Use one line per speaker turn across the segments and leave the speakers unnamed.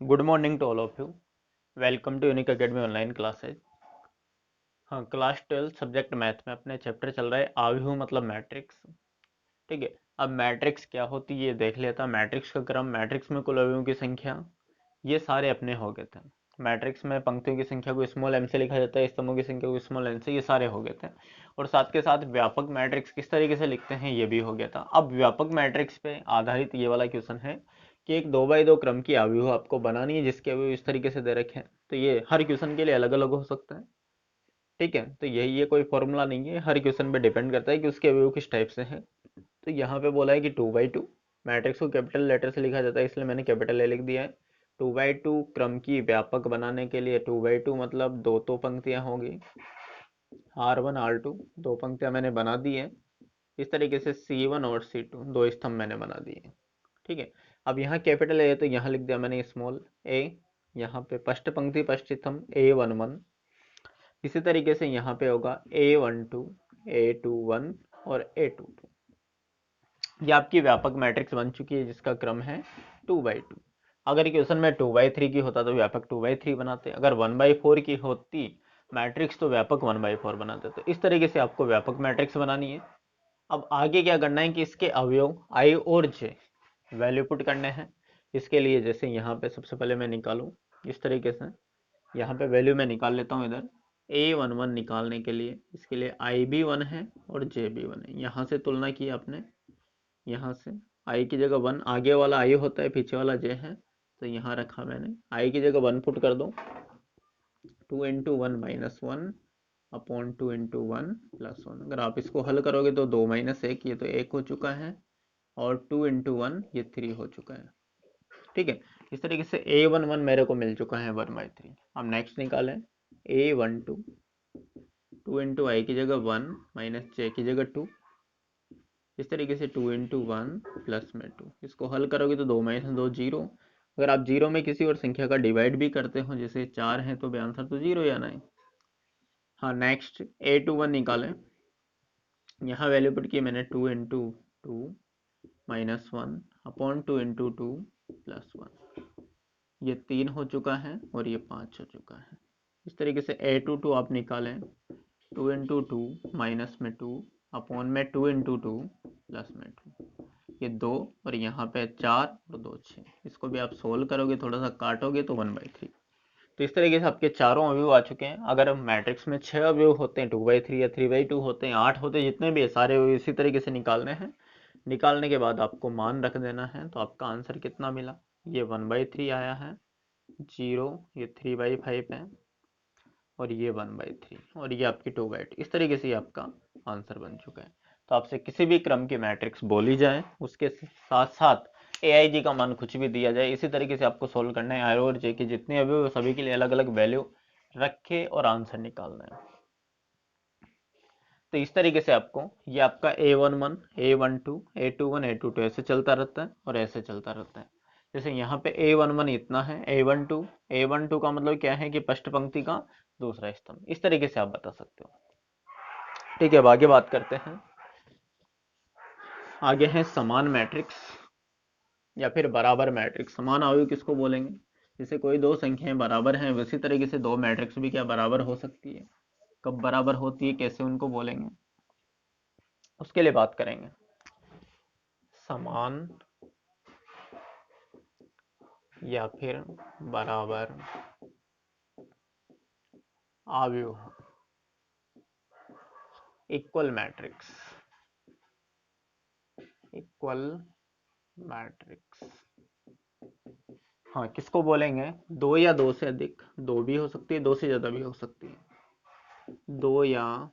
Good morning to all of you. Welcome to unique academy online classes. हाँ, class 12 subject math में अपने chapter चल रहा है आव्यूह मतलब मैट्रिक्स। ठीक है। अब मैट्रिक्स क्या होती है ये देख लेता। मैट्रिक्स का क्रम, मैट्रिक्स में कुल अवयवों की संख्या, ये सारे अपने हो गए थे। मैट्रिक्स में पंक्तियों की संख्या को स्मॉल एम से लिखा जाता है, स्तंभों की संख्या को स्मॉल एन से, ये सारे हो गए थे। और साथ के साथ व्यापक मैट्रिक्स किस तरीके से लिखते हैं ये भी हो गया था। अब व्यापक मैट्रिक्स पे आधारित ये वाला क्वेश्चन है कि एक 2x2 क्रम की आव्यूह आपको बनानी है जिसके अवयव इस तरीके से दे रखे हैं। तो ये हर क्वेश्चन के लिए अलग अलग हो सकता है। ठीक है, तो यही ये कोई फॉर्मूला नहीं है, हर क्वेश्चन पे डिपेंड करता है कि उसके अवयव किस टाइप से हैं। तो यहाँ पे बोला है कि 2x2 मैट्रिक्स को कैपिटल लेटर से लिखा जाता है, इसलिए मैंने कैपिटल ए लिख दिया है। 2x2 क्रम की व्यापक बनाने के लिए 2x2 मतलब दो तो पंक्तियां होगी, R1 R2, दो पंक्तियां मैंने बना दी है। इस तरीके से C1 और C2 दो स्तंभ मैंने बना दिए। ठीक है। अब यहाँ कैपिटल ए है तो यहाँ लिख दिया मैंने स्मॉल ए। यहाँ पे फर्स्ट पंक्ति फर्स्ट स्तंभ A11। इसी तरीके से यहाँ पे होगा A12, A21 और A22। ये आपकी व्यापक मैट्रिक्स बन चुकी है जिसका क्रम है 2x2। अगर क्वेश्चन में 2x3 की होता तो व्यापक 2x3 बनाते, अगर 1x4 की होती मैट्रिक्स तो व्यापक 1x4 बनाते। तो इस तरीके से आपको व्यापक मैट्रिक्स बनानी है। अब आगे क्या करना है कि इसके अवयव I और J वैल्यू पुट करने हैं। इसके लिए जैसे यहाँ पे सबसे पहले मैं निकालूं इस तरीके से, यहाँ पे वैल्यू मैं निकाल लेता हूँ इधर। A11 निकालने के लिए इसके लिए I भी 1 है और J भी 1 है। यहाँ से तुलना की आपने, यहाँ से I की जगह 1, आगे वाला I होता है पीछे वाला J है, तो यहाँ रखा मैंने। I की जगह 1 पुट कर दो, 2 into 1 minus 1 upon 2 into 1 plus 1। अगर आप इसको हल करोगे तो 2 माइनस 1 ये तो 1 हो चुका है, और 2 इंटू 1 ये 3 हो चुका है। ठीक है। इस तरीके से A11 मेरे को मिल चुका है 1/3। अब नेक्स्ट निकालें A12, 2 इंटू आई की जगह 1 माइनस J की जगह 2। इस तरीके से 2 इंटू 1 प्लस में 2, इसको हल करोगे तो 2 माइनस 2 जीरो। अगर आप जीरो में किसी और संख्या का डिवाइड भी करते हो जैसे 4 है तो भी आंसर तो जीरो ही आना है। हाँ, नेक्स्ट A21 निकालें। यहाँ वैल्यू पुट की मैंने 2 into 2 minus 1 upon 2 into 2 plus 1। ये 3 हो चुका है और ये 5 हो चुका है। इस तरीके से A22 आप निकालें, 2 इंटू 2 माइनस में 2 अपॉन में 2 इंटू 2 प्लस में 2। ये 2 और यहाँ पे 4 और 2 6। इसको भी आप सोल्व करोगे, थोड़ा सा काटोगे तो 1/3। तो इस तरीके से आपके चारों अवयव आ चुके हैं। अगर मैट्रिक्स में 6 अवयव होते हैं 2/3 या 3/2 होते हैं, 8 होते हैं, जितने भी सारे अवयव इसी तरीके से निकालने हैं। निकालने के बाद आपको मान रख देना है। तो आपका आंसर कितना मिला, ये 1/3 आया है, 0 ये 3/5 है, और ये 1/3, और ये आपकी 2/2। इस तरीके से आपका आंसर बन चुका है। तो आपसे किसी भी क्रम की मैट्रिक्स बोली जाए उसके साथ साथ AIG का मान कुछ भी दिया जाए, इसी तरीके से आपको सोल्व करना है। I और J की जितने अवयव सभी के लिए अलग अलग वैल्यू रखे और आंसर निकालना है। तो इस तरीके से आपको ये आपका A11, A12, A21, A22 ऐसे चलता रहता है और ऐसे चलता रहता है। जैसे यहाँ पे A11 इतना है, A12 का मतलब क्या है कि फर्स्ट पंक्ति का दूसरा स्तंभ। इस तरीके से आप बता सकते हो। ठीक है, अब आगे बात करते हैं। आगे है समान मैट्रिक्स या फिर बराबर मैट्रिक्स। समान अवयव किसको बोलेंगे, जैसे कोई दो संख्याएं बराबर हैं उसी तरीके से दो मैट्रिक्स भी क्या बराबर हो सकती है। कब बराबर होती है, कैसे उनको बोलेंगे, उसके लिए बात करेंगे। समान या फिर बराबर अवयव, इक्वल मैट्रिक्स, इक्वल मैट्रिक्स। हाँ, किसको बोलेंगे, दो या दो से अधिक, दो भी हो सकती है, दो से ज्यादा भी हो सकती है। दो या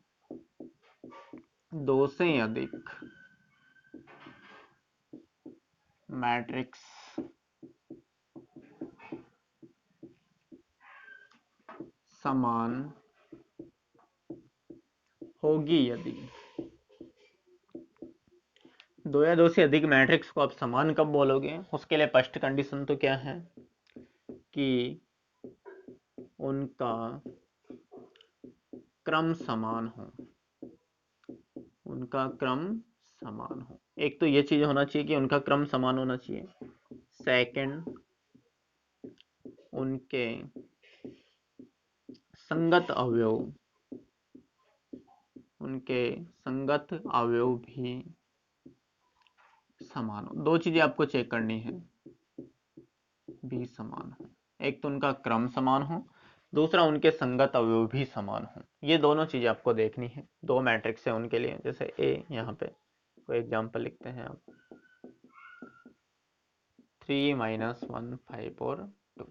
दो से अधिक मैट्रिक्स समान होगी यदि। दो या दो से अधिक मैट्रिक्स को आप समान कब बोलोगे, उसके लिए फर्स्ट कंडीशन तो क्या है कि उनका क्रम समान हो, उनका क्रम समान हो। एक तो ये चीज होना चाहिए कि उनका क्रम समान होना चाहिए। सेकंड, उनके संगत अवयव भी समान हो। दो चीजें आपको चेक करनी है, भी समान हो। एक तो उनका क्रम समान हो, दूसरा उनके संगत अवयव भी समान हो। ये दोनों चीजें आपको देखनी है। दो मैट्रिक्स है उनके लिए, जैसे ए, यहाँ पे कोई एग्जांपल लिखते हैं आप, 3 - 1 5 और 2।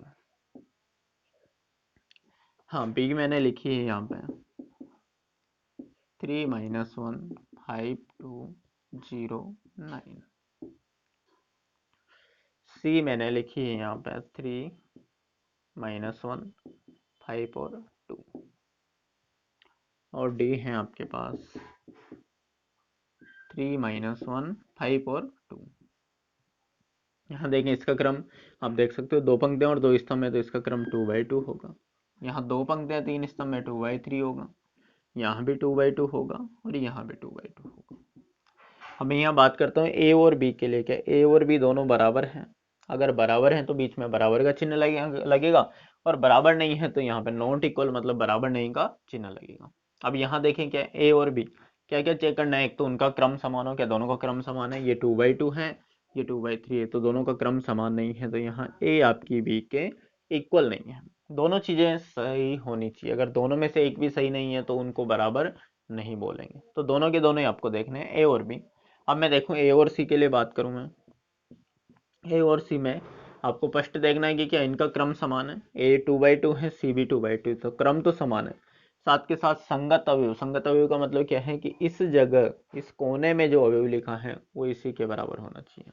हाँ, बी मैंने लिखी है यहाँ पे 3 - 1 5 2 0 9। सी मैंने लिखी है यहाँ पे 3 - 1 5 और 2। और डी है आपके पास 3 - 1 5 और 2। यहाँ देखें इसका क्रम आप देख सकते हो, दो पंक्तियाँ और दो स्तंभ है तो इसका क्रम 2/2 होगा। यहाँ दो पंक्तियाँ तीन स्तंभ में 2/3 होगा। यहाँ भी 2/2 होगा और यहाँ भी 2/2 होगा। अब मैं यहाँ बात करता हूँ ए और बी के लिए। क्या ए और बी दोनों बराबर हैं? अगर बराबर हैं तो बीच में बराबर का चिन्ह लगेगा, और बराबर नहीं है तो यहाँ पे नॉट इक्वल मतलब बराबर नहीं का चिन्ह लगेगा। अब यहाँ देखें क्या ए और बी क्या क्या चेक करना है। एक तो उनका क्रम समान हो, क्या दोनों का क्रम समान है? ये 2/2 है, ये 2/3 है, तो दोनों का क्रम समान नहीं है, तो यहाँ ए आपकी बी के इक्वल नहीं है। दोनों चीजें सही होनी चाहिए। अगर दोनों में से एक भी सही नहीं है तो उनको बराबर नहीं बोलेंगे। तो दोनों के दोनों ही आपको देखने हैं, ए और बी। अब मैं देखूं ए और सी के लिए बात करूं मैं, ए और सी में आपको फर्स्ट देखना है कि क्या इनका क्रम समान है। ए 2/2 है, सी भी 2/2, तो क्रम तो समान है। साथ के साथ संगत अवयव, संगत अवयव का मतलब क्या है कि इस जगह इस कोने में जो अवयव लिखा है वो इसी के बराबर होना चाहिए।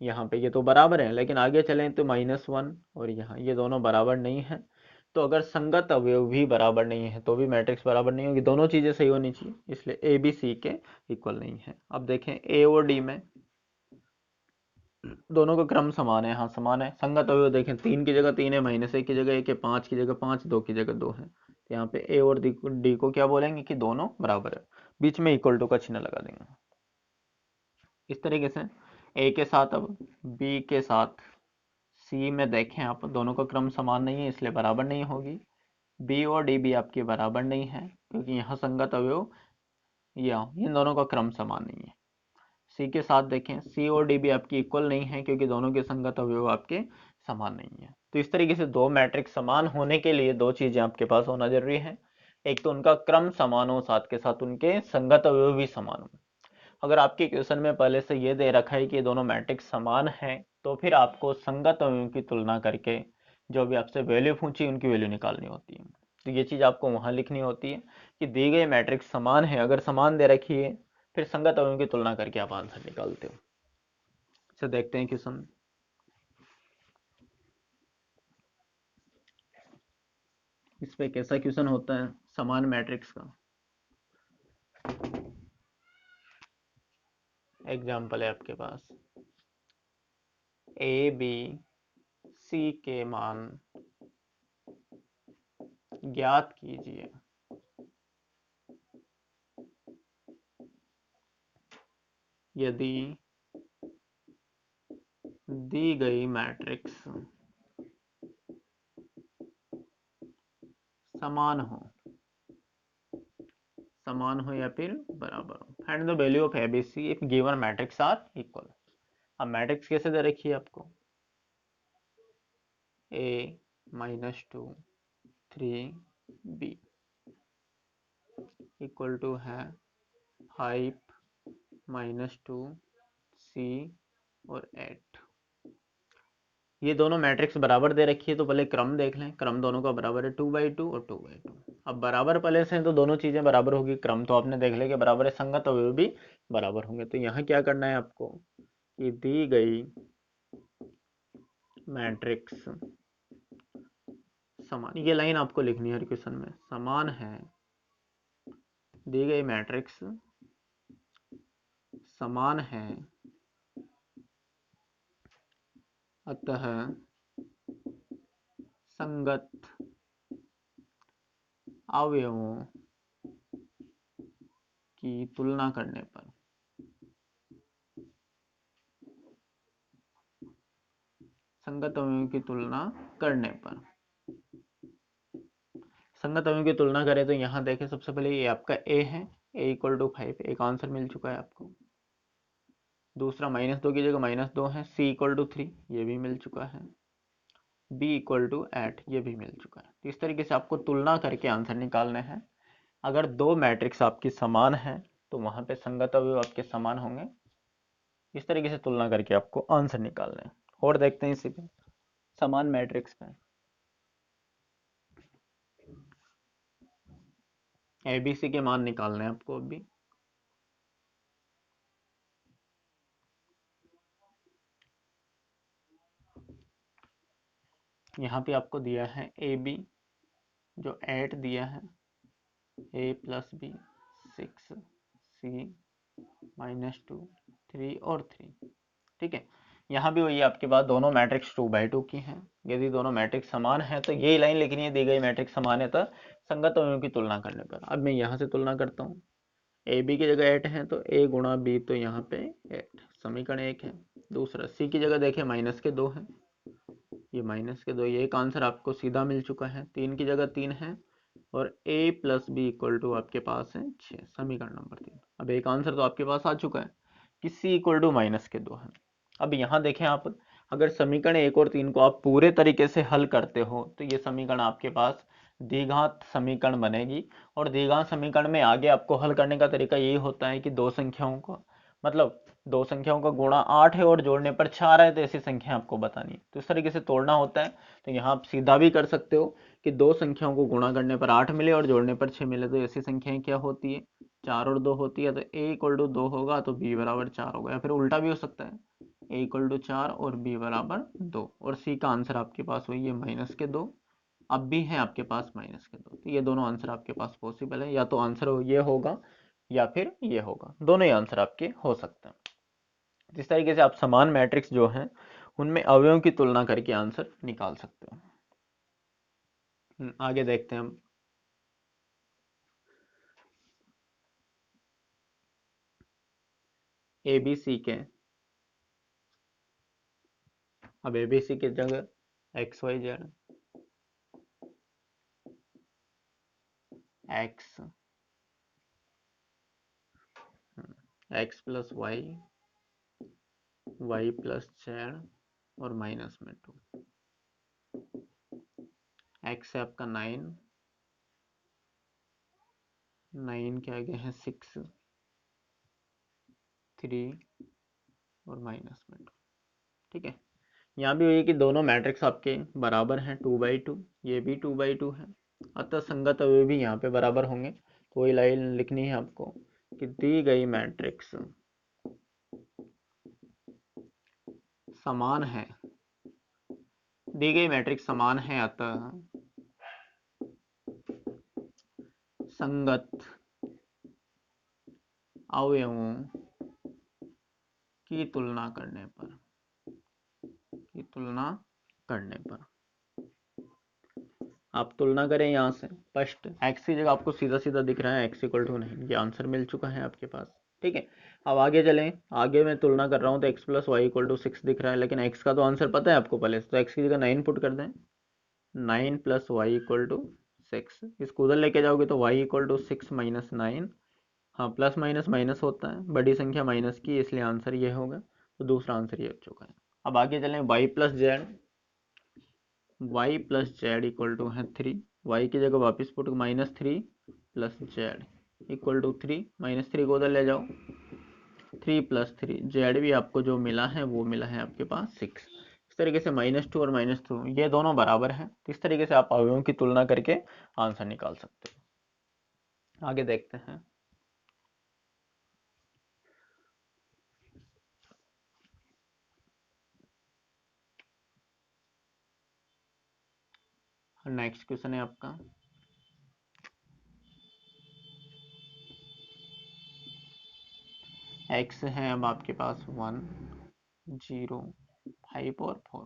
यहाँ पे ये तो बराबर है, लेकिन आगे चलें तो -1 और यहाँ ये दोनों बराबर नहीं है। तो अगर संगत अवयव भी बराबर नहीं है तो भी मैट्रिक्स बराबर नहीं होगी। दोनों चीजें सही होनी चाहिए, इसलिए ए बी सी के इक्वल नहीं है। अब देखें ए और डी में दोनों का क्रम समान है। हाँ समान है। संगत अवयव देखें, 3 की जगह 3 है, -1 की जगह 1 है, 5 की जगह 5, 2 की जगह 2 है। तो यहाँ पे ए और डी को क्या बोलेंगे कि दोनों बराबर है, बीच में इक्वल टू का चिन्ह लगा देंगे। इस तरीके से ए के साथ अब बी के साथ सी में देखें आप, दोनों का क्रम समान नहीं है इसलिए बराबर नहीं होगी। बी और डी भी आपके बराबर नहीं है क्योंकि यहाँ संगत अवयव या इन दोनों का क्रम समान नहीं है। सी के साथ देखें, सी और डी भी आपकी इक्वल नहीं है क्योंकि दोनों के संगत अवयव आपके समान नहीं है। तो इस तरीके से दो मैट्रिक्स समान होने के लिए दो चीजें आपके पास होना जरूरी है। एक तो उनका क्रम समान हो, साथ के साथ उनके संगत अवयव भी समान हो। अगर आपके क्वेश्चन में पहले से ये दे रखा है कि दोनों मैट्रिक्स समान हैं, तो फिर आपको संगत अवयवों की तुलना करके जो भी आपसे वैल्यू पूछी उनकी वैल्यू निकालनी होती है। तो ये चीज़ आपको वहाँ लिखनी होती है कि दी गई मैट्रिक्स समान है। अगर समान दे रखी है फिर संगत अवयवों की तुलना करके आप आंसर निकालते हो। इसे देखते हैं क्वेश्चन। इस पे कैसा क्वेश्चन होता है समान मैट्रिक्स का। एग्जाम्पल है आपके पास, ए बी सी के मान ज्ञात कीजिए यदि दी गई मैट्रिक्स समान हो, समान हो या फिर बराबर हो। Find the value of ABC if given matrix are equal. अब मैट्रिक्स कैसे दे रखी है आपको, a -2 3 b इक्वल टू है 5 -2 c और 8। ये दोनों मैट्रिक्स बराबर दे रखी है तो पहले क्रम देख लें। क्रम दोनों का बराबर है 2/2 और 2/2। अब बराबर पहले से हैं तो दोनों चीजें बराबर होगी। क्रम तो आपने देख लिया कि बराबर है, संगत अवयव भी बराबर होंगे। तो यहाँ क्या करना है आपको कि दी गई मैट्रिक्स समान, ये लाइन आपको लिखनी है हर क्वेश्चन में, समान है, दी गई मैट्रिक्स समान है, अतः संगत अवयवों की तुलना करने पर संगत अवयवों की तुलना करने पर। संगत अवयवों की तुलना करें तो यहाँ देखें, सबसे पहले ये आपका ए है, ए इक्वल टू 5, एक आंसर मिल चुका है आपको। दूसरा -2 की जगह -2 है, सी इक्वल टू 3, ये भी मिल चुका है। बी इक्वल टू 8, ये भी मिल चुका है। तो इस तरीके से आपको तुलना करके आंसर निकालने हैं। अगर दो मैट्रिक्स आपकी समान है तो वहां पे संगत अवयव आपके समान होंगे। इस तरीके से तुलना करके आपको आंसर निकालने हैं। और देखते हैं इसी पे समान मैट्रिक्स पे एबीसी के मान निकालने हैं आपको अभी। यहाँ पे आपको दिया है ए बी जो 8 दिया है, ए प्लस बी 6, सी -2 3 और 3। ठीक है, यहाँ भी वही आपके पास दोनों मैट्रिक्स 2/2 की हैं। यदि दोनों मैट्रिक्स समान है तो यही लाइन लिखनी है, दी गई मैट्रिक्स समान है तो संगत अवयवों की तुलना करने पर। अब मैं यहाँ से तुलना करता हूँ, ए बी की जगह 8 है तो ए गुणा बी, तो यहाँ पे 8 समीकरण 1 है। दूसरा सी की जगह देखें -2 है, ये -2, ये एक आंसर आपको सीधा मिल चुका है। 3 की जगह 3 है और a plus B equal to आपके पास है 6, समीकरण नंबर 3। अब एक आंसर तो आपके पास आ चुका है कि c इक्वल टू -2 है। अब यहाँ देखें आप, अगर समीकरण 1 और 3 को आप पूरे तरीके से हल करते हो तो ये समीकरण आपके पास द्विघात समीकरण बनेगी। और द्विघात समीकरण में आगे आपको हल करने का तरीका यही होता है कि दो संख्याओं को, मतलब दो संख्याओं का गुणा 8 है और जोड़ने पर 4 है, तो ऐसी संख्या आपको बतानी है। तो इस तरीके से तोड़ना होता है। तो यहाँ आप सीधा भी कर सकते हो कि दो संख्याओं को गुणा करने पर 8 मिले और जोड़ने पर 6 मिले, तो ऐसी संख्याएं क्या होती है, 4 और 2 होती है। तो a इक्वल टू 2 होगा तो b बराबर 4 होगा, या फिर उल्टा भी हो सकता है, a इक्वल टू 4 और b बराबर 2। और c का आंसर आपके पास वही है -2, अब भी है आपके पास -2। तो ये दोनों आंसर आपके पास पॉसिबल है, या तो आंसर ये होगा या फिर ये होगा, दोनों ही आंसर आपके हो सकते हैं। इस तरीके से आप समान मैट्रिक्स जो हैं उनमें अवयवों की तुलना करके आंसर निकाल सकते हो। आगे देखते हैं हम। ए बी सी के, अब ए बी सी की जगह X Y Z, X X plus Y, Y plus Z और -2। एक्स है आपका 9, 9 के आगे है 6, 3 और -2। ठीक है, यहाँ भी वही कि दोनों मैट्रिक्स आपके बराबर हैं 2/2, ये भी 2/2 है, अतः संगत अवयव भी यहाँ पे बराबर होंगे। तो वही लाइन लिखनी है आपको कि दी गई मैट्रिक्स समान है, दी गई मैट्रिक्स समान है, अतः संगत अवयवों की तुलना करने पर, की तुलना करने पर आप तुलना करें यहाँ से फर्स्ट, एक्स की जगह आपको सीधा सीधा दिख रहा है एक्स इक्वल टू 9, ये आंसर मिल चुका है आपके पास। ठीक है, अब आगे चलें, आगे मैं तुलना कर रहा हूँ तो x plus Y equal to 6 दिख रहा है, लेकिन x का तो आंसर पता है आपको पहले से, तो x की जगह 9 पुट कर दें, 9 प्लस वाई इक्वल टू 6। इसको उधर लेके जाओगे तो y इक्वल टू 6 माइनस 9, हाँ प्लस माइनस माइनस होता है, बड़ी संख्या माइनस की, इसलिए आंसर ये होगा। तो दूसरा आंसर ये हो चुका है। अब आगे चलें, y plus Z, Y plus Z equal to है 3, वाई की जगह वापस put -3 plus Z equal to 3, -3 को उधर ले जाओ, 3 प्लस 3, जेड भी आपको जो मिला है वो मिला है आपके पास 6। इस तरीके से -2 और -2 ये दोनों बराबर हैं। तो इस तरीके से आप अवयवों की तुलना करके आंसर निकाल सकते हो। आगे देखते हैं, नेक्स्ट क्वेश्चन है आपका, एक्स है अब आपके पास 1, 0, 5 और 4।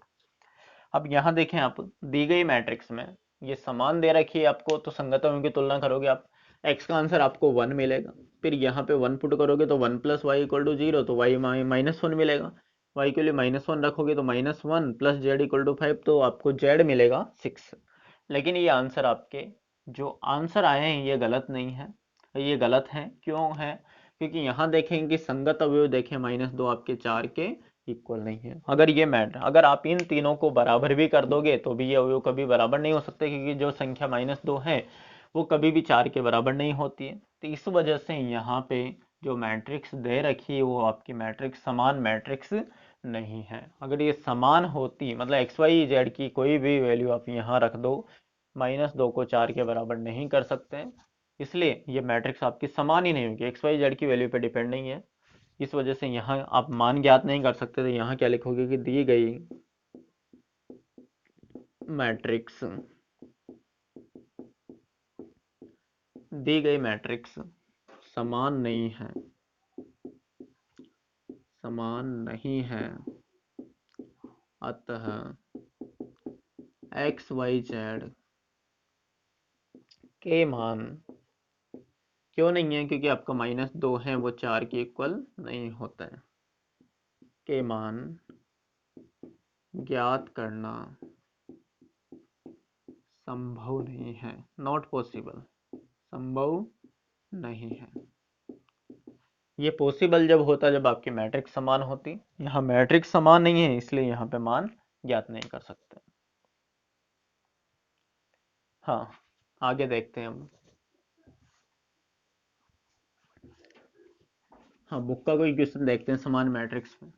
अब यहाँ देखें आप, दी गई मैट्रिक्स में ये समान दे रखी है आपको, तो संगत अवयवों की तुलना करोगे आप, x का आंसर आपको 1 मिलेगा, फिर यहाँ पे 1 पुट करोगे तो 1 प्लस वाई इक्वल टू 0, तो y -1 मिलेगा। y के लिए -1 रखोगे तो -1 प्लस जेड इक्वल टू 5, तो आपको जेड मिलेगा 6। लेकिन ये आंसर आपके जो आंसर आए हैं ये गलत नहीं है, ये गलत है। क्यों है? क्योंकि यहाँ देखेंगे कि संगत अवयव देखें -2 आपके 4 के इक्वल नहीं है। अगर ये मैटर, अगर आप इन तीनों को बराबर भी कर दोगे तो भी ये अवयव कभी बराबर नहीं हो सकते, क्योंकि जो संख्या -2 है वो कभी भी 4 के बराबर नहीं होती है। तो इस वजह से यहाँ पे जो मैट्रिक्स दे रखी है वो आपकी मैट्रिक्स समान मैट्रिक्स नहीं है। अगर ये समान होती, मतलब एक्स वाई जेड की कोई भी वैल्यू आप यहाँ रख दो, -2 को 4 के बराबर नहीं कर सकते हैं, इसलिए ये मैट्रिक्स आपकी समान ही नहीं होगी, एक्स वाई जेड की वैल्यू पे डिपेंड नहीं है। इस वजह से यहाँ आप मान ज्ञात नहीं कर सकते, तो यहाँ क्या लिखोगे कि मैट्रिक्स दी गई मैट्रिक्स समान नहीं है, समान नहीं है, अतः एक्स वाई जेड के मान क्यों नहीं है, क्योंकि आपका -2 है वो 4 के इक्वल नहीं होता है, के मान ज्ञात करना संभव नहीं है, नॉट पॉसिबल, संभव नहीं है। ये पॉसिबल जब होता जब आपकी मैट्रिक्स समान होती, यहाँ मैट्रिक्स समान नहीं है इसलिए यहाँ पे मान ज्ञात नहीं कर सकते। हाँ, आगे देखते हैं हम। हाँ, बुक का कोई क्वेश्चन देखते हैं समान मैट्रिक्स में।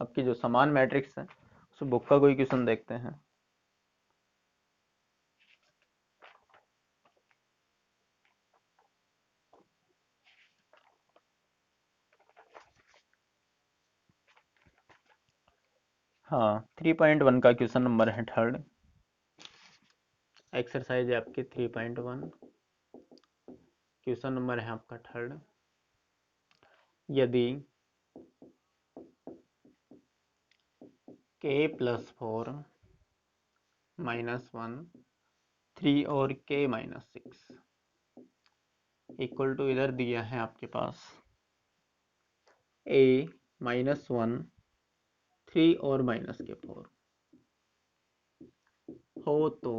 आपकी जो समान मैट्रिक्स है उस बुक का कोई क्वेश्चन देखते हैं। हाँ, 3.1 का क्वेश्चन नंबर है थर्ड, एक्सरसाइज है आपकी 3.1, क्वेश्चन नंबर है आपका थर्ड। यदि k+4 -1 3 और k-6 इक्वल टू, इधर दिया है आपके पास a -1 3 और -4 हो तो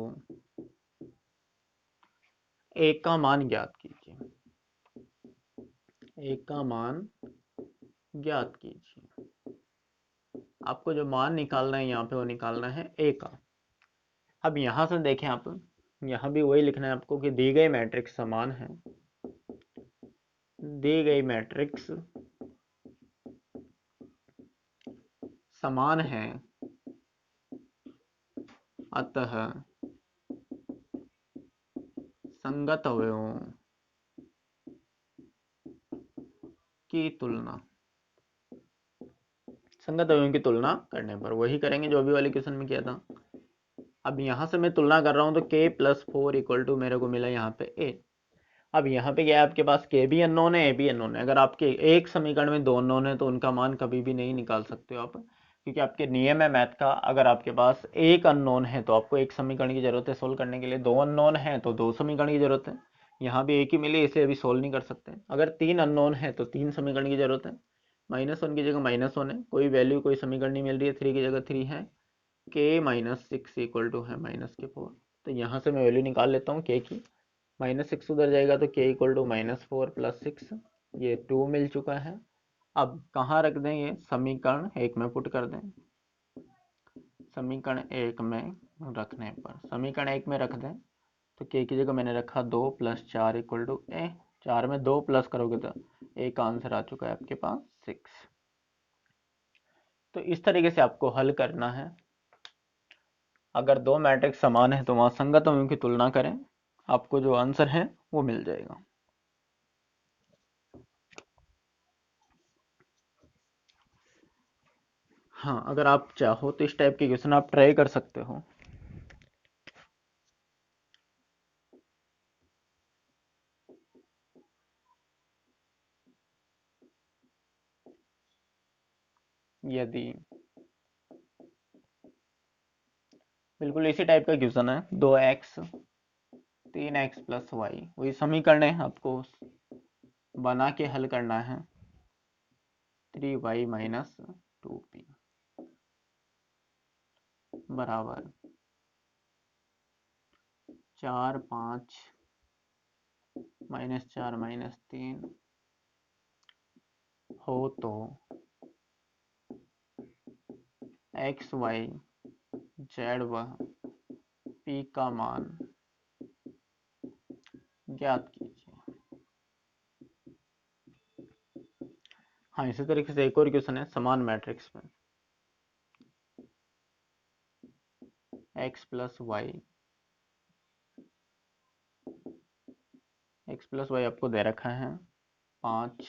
a का मान ज्ञात कीजिए, a का मान ज्ञात कीजिए। आपको जो मान निकालना है यहाँ पे वो निकालना है a का। अब यहाँ से देखें आप, यहाँ भी वही लिखना है आपको कि दी गई मैट्रिक्स समान है, दी गई मैट्रिक्स समान है, अतः संगत अवयवों की तुलना, संगत अवयवों की तुलना करने पर वही करेंगे जो अभी वाले क्वेश्चन में किया था। अब यहाँ से मैं तुलना कर रहा हूँ तो k+4 इक्वल टू मेरे को मिला यहाँ पे a। अब यहाँ पे क्या है, आपके पास k भी अननोन है, a भी अननोन है। अगर आपके एक समीकरण में 2 अननोन है तो उनका मान कभी भी नहीं निकाल सकते हो आप, क्योंकि आपके नियम है मैथ का, अगर आपके पास एक अननोन है तो आपको एक समीकरण की जरूरत है सोल्व करने के लिए, 2 अननोन है तो 2 समीकरण की जरूरत है। यहाँ भी एक ही मिली इसे अभी सोल्व नहीं कर सकते। अगर 3 अननोन है तो 3 समीकरण की जरूरत है, -1 की जगह -1 है, कोई वैल्यू कोई समीकरण नहीं मिल रही है, 3 की जगह 3 है, k-6 इक्वल टू है -4। तो यहाँ से मैं वैल्यू निकाल लेता हूँ k की, -6 उधर जाएगा तो k इक्वल टू -4 + 6, ये 2 मिल चुका है। अब कहाँ रख दें, ये समीकरण 1 में पुट कर दें, समीकरण 1 में रखने पर, समीकरण 1 में रख दें तो k की जगह मैंने रखा 2 + 4 इक्वल टू a, 4 में 2 प्लस करोगे तो a का आंसर आ चुका है आपके पास 6। तो इस तरीके से आपको हल करना है। अगर दो मैट्रिक्स समान है तो वहाँ संगत अवयवों की तुलना करें, आपको जो आंसर है वो मिल जाएगा। हाँ, अगर आप चाहो तो इस टाइप के क्वेश्चन आप ट्राई कर सकते हो। यदि बिल्कुल इसी टाइप का क्वेश्चन है, 2x 3x + y, वही समीकरण है, आपको बना के हल करना है, 3y - बराबर 4 5 -4 -3 हो तो एक्स वाई जेड व पी का मान ज्ञात कीजिए। हाँ, इसी तरीके से एक और क्वेश्चन है समान मैट्रिक्स में x प्लस वाई आपको दे रखा है 5,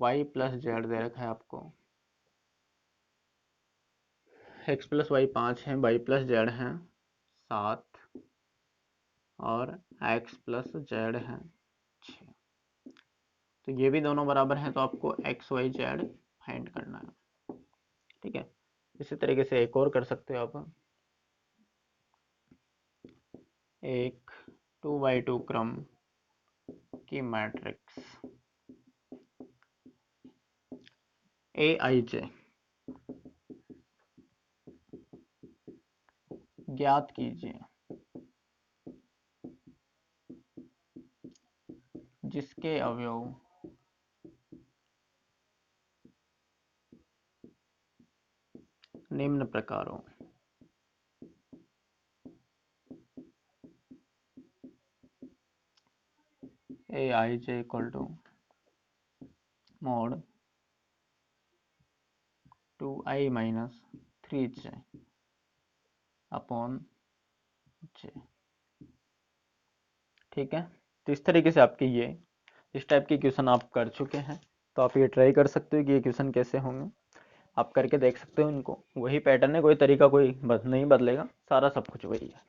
y प्लस जेड दे रखा है आपको, x प्लस वाई 5 है, y प्लस जेड है 7 और x प्लस जेड है 6। तो ये भी दोनों बराबर हैं, तो आपको x y z फाइंड करना है। ठीक है, इसी तरीके से एक और कर सकते हो आप, एक 2x2 क्रम की मैट्रिक्स Aij ज्ञात कीजिए जिसके अवयव निम्न प्रकार हो। Aij equal to mod 2i minus 3j upon j। ठीक है, तो इस तरीके से आपके ये इस टाइप के क्वेश्चन आप कर चुके हैं। तो आप ये ट्राई कर सकते हो कि ये क्वेश्चन कैसे होंगे, आप करके देख सकते हो इनको। वही पैटर्न है, कोई तरीका कोई नहीं बदलेगा, सारा सब कुछ वही है।